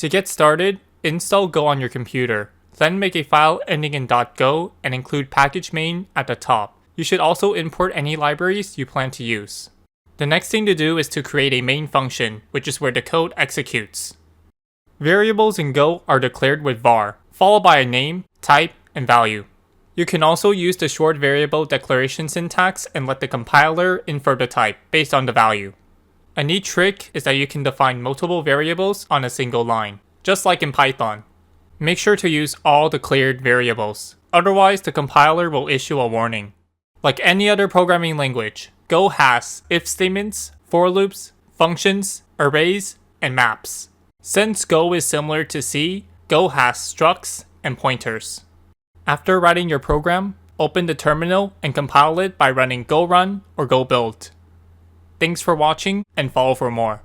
To get started, install Go on your computer. Then make a file ending in .go and include package main at the top. You should also import any libraries you plan to use. The next thing to do is to create a main function, which is where the code executes. Variables in Go are declared with var, followed by a name, type, and value. You can also use the short variable declaration syntax and let the compiler infer the type based on the value. A neat trick is that you can define multiple variables on a single line, just like in Python. Make sure to use all declared variables, otherwise the compiler will issue a warning. Like any other programming language, Go has if statements, for loops, functions, arrays, and maps. Since Go is similar to C, Go has structs and pointers. After writing your program, open the terminal and compile it by running go run or go build. Thanks for watching and follow for more.